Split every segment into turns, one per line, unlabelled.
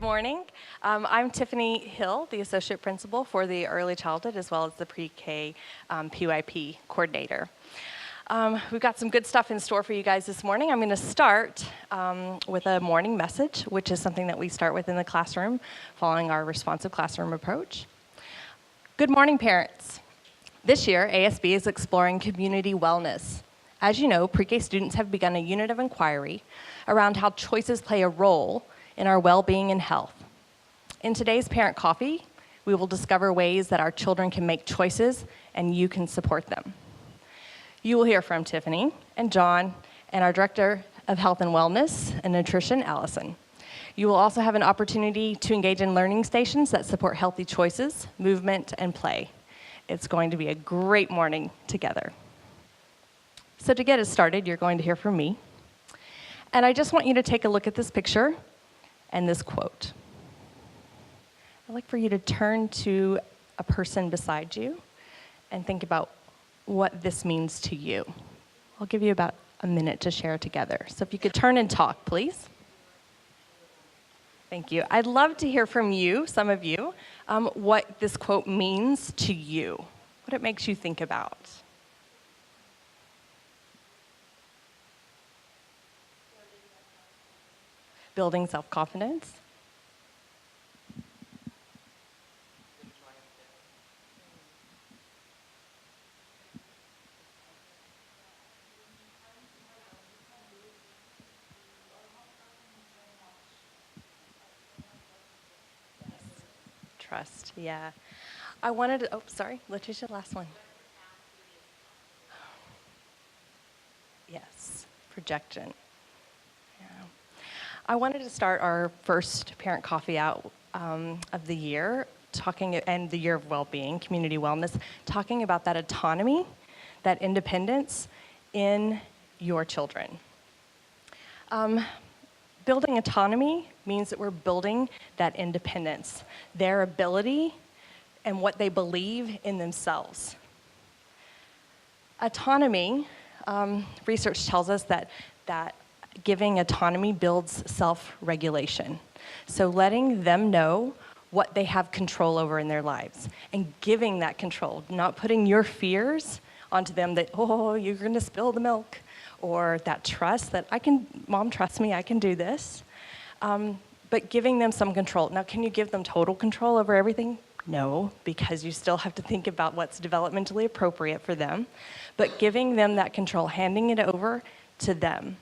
morning. I'm Tiffany Hill, the Associate Principal for the Early Childhood as well as the Pre-K PYP Coordinator. We've got some good stuff in store for you guys this morning. I'm going to start with a morning message, which is something that we start with in the classroom, following our responsive classroom approach. Good morning, parents. This year, ASB is exploring community wellness. As you know, pre-K students have begun a unit of inquiry around how choices play a role in our well-being and health. In today's Parent Coffee, we will discover ways that our children can make choices and you can support them. You will hear from Tiffany and John and our Director of Health and Wellness and Nutrition, Allison. You will also have an opportunity to engage in learning stations that support healthy choices, movement, and play. It's going to be a great morning together. So to get us started, you're going to hear from me. And I just want you to take a look at this picture and this quote. I'd like for you to turn to a person beside you and think about what this means to you. I'll give you about a minute to share together. So if you could turn and talk, please. Thank you. I'd love to hear from you, some of you, what this quote means to you, what it makes you think about. Building self-confidence. Yes. Trust, yeah. I wanted to, Letitia, last one. Yes, projection. I wanted to start our first Parent Coffee out of the year, and the year of well-being, community wellness, talking about that autonomy, that independence in your children. Building autonomy means that we're building that independence, their ability and what they believe in themselves. Autonomy, research tells us that giving autonomy builds self-regulation. So letting them know what they have control over in their lives and giving that control, not putting your fears onto them that, oh, you're gonna spill the milk, or that trust that Mom trusts me, I can do this. But giving them some control. Now, can you give them total control over everything? No, because you still have to think about what's developmentally appropriate for them. But giving them that control, handing it over to them.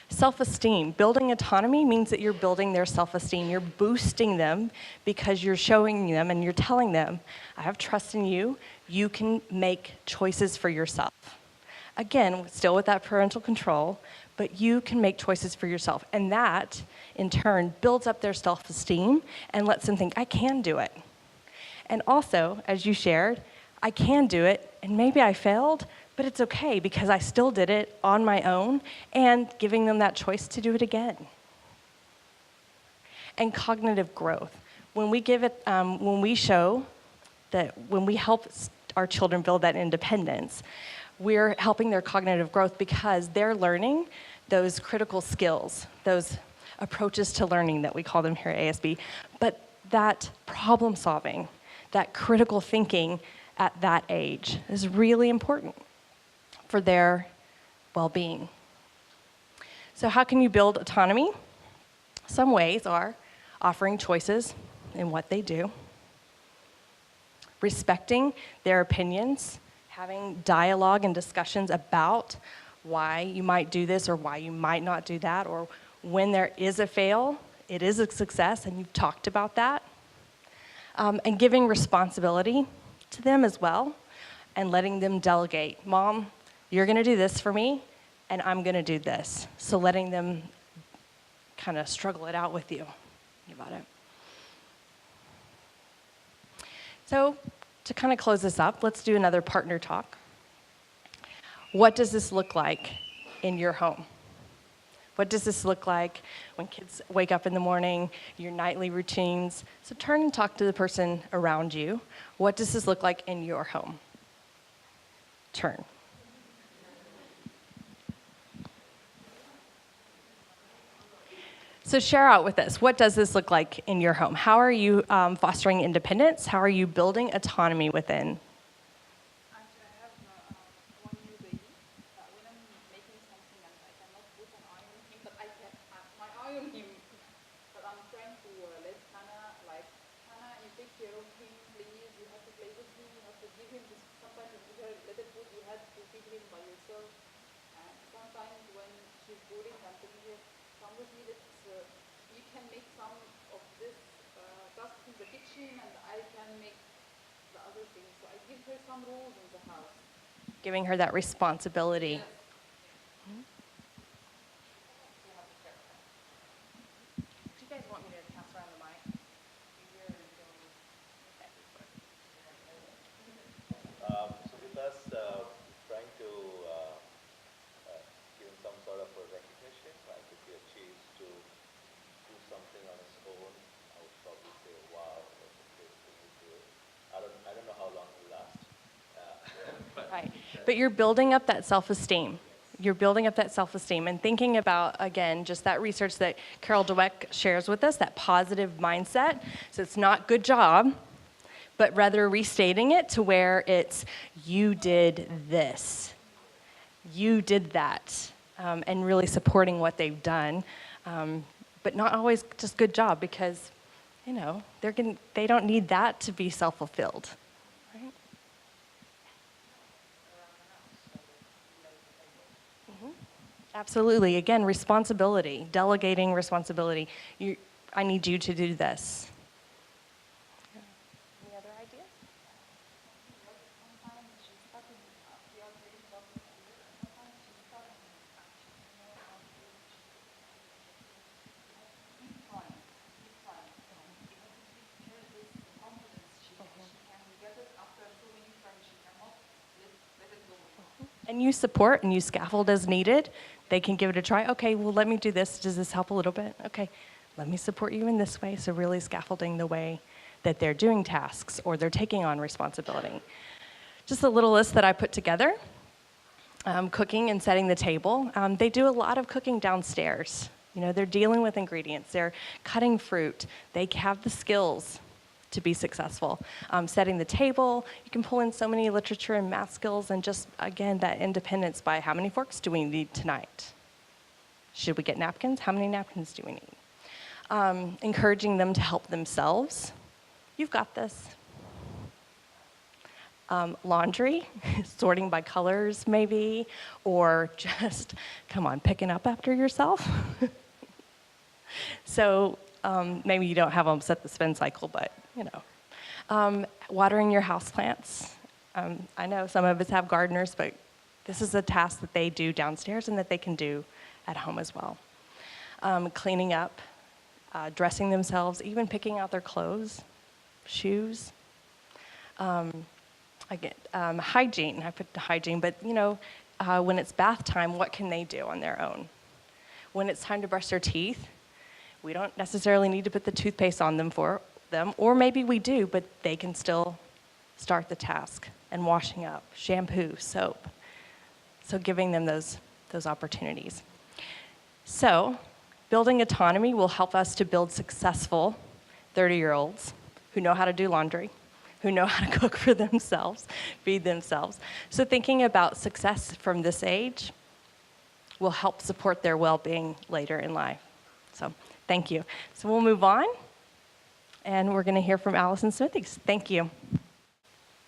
Self-esteem. Building autonomy means that you're building their self-esteem. You're boosting them because you're showing them and you're telling them, I have trust in you. You can make choices for yourself. Again, still with that parental control, but you can make choices for yourself. And that, in turn, builds up their self-esteem and lets them think, I can do it. And also, as you shared, I can do it, and maybe I failed, but it's okay because I still did it on my own and giving them that choice to do it again. And cognitive growth. When we show that when we help our children build that independence, we're helping their cognitive growth because they're learning those critical skills, those approaches to learning that we call them here at ASB, but that problem solving, that critical thinking at that age is really important for their well-being. So how can you build autonomy? Some ways are offering choices in what they do, respecting their opinions, having dialogue and discussions about why you might do this or why you might not do that, or when there is a fail, it is a success, and you've talked about that. And giving responsibility to them as well, and letting them delegate. Mom, you're gonna do this for me, and I'm gonna do this. So letting them kind of struggle it out with you. Think about it. So to kind of close this up, let's do another partner talk. What does this look like in your home? What does this look like when kids wake up in the morning, your nightly routines? So turn and talk to the person around you. What does this look like in your home? Turn. So share out with us, what does this look like in your home? How are you fostering independence? How are you building autonomy within?
Actually, I have one new baby. When I'm making something and I cannot put an eye on him, but I can my eye on him. But I'm trying to let Hannah, like, Hannah, you take care of him, please. You have to play with him. You have to give him this. Sometimes you give her little food, you have to feed him by yourself. And sometimes when she's boring, I'm telling her, come with me. Let's. You can make some of this tasks in the kitchen, and I can make the other things. So I give her some rules in the house.
Giving her that responsibility.
Yes.
Do you guys want me to pass around the mic?
So with us trying to give him some sort of a recognition, like if he achieves to do something on his own, I would probably say, wow, that's a great thing to do. I don't know how long it will last.
Right. But you're building up that self-esteem. You're building up that self-esteem and thinking about, again, just that research that Carol Dweck shares with us, that positive mindset. So it's not good job, but rather restating it to where it's, you did this, you did that, and really supporting what they've done. But not always just good job, because, you know, they don't need that to be self-fulfilled. Right? Absolutely. Again, responsibility, delegating responsibility. I need you to do this. Any other ideas?
Sometimes she's stuck in we are very focused on this, and sometimes she's stuck in action. You know, keep trying, keep trying. You have to give her this confidence. She can get it after so many tries. She cannot let it go.
And you support and you scaffold as needed. They can give it a try. Okay, well, let me do this. Does this help a little bit? Okay, let me support you in this way. So really scaffolding the way that they're doing tasks or they're taking on responsibility. Just a little list that I put together. Cooking and setting the table. They do a lot of cooking downstairs. You know, they're dealing with ingredients. They're cutting fruit. They have the skills to be successful. Setting the table, you can pull in so many literature and math skills, and just, again, that independence by how many forks do we need tonight? Should we get napkins? How many napkins do we need? Encouraging them to help themselves. You've got this. Laundry, sorting by colors maybe, or just, come on, picking up after yourself. So maybe you don't have them set the spin cycle, but you know. Watering your houseplants. I know some of us have gardeners, but this is a task that they do downstairs and that they can do at home as well. Cleaning up, dressing themselves, even picking out their clothes, shoes. Hygiene, I put the hygiene, but you know, when it's bath time, what can they do on their own? When it's time to brush their teeth, we don't necessarily need to put the toothpaste on them for them, or maybe we do, but they can still start the task, and washing up, shampoo, soap. So giving them those opportunities. So building autonomy will help us to build successful 30-year-olds who know how to do laundry, who know how to cook for themselves, feed themselves. So thinking about success from this age will help support their well-being later in life. So thank you. So we'll move on, and we're going to hear from Allison Smithies. Thank you.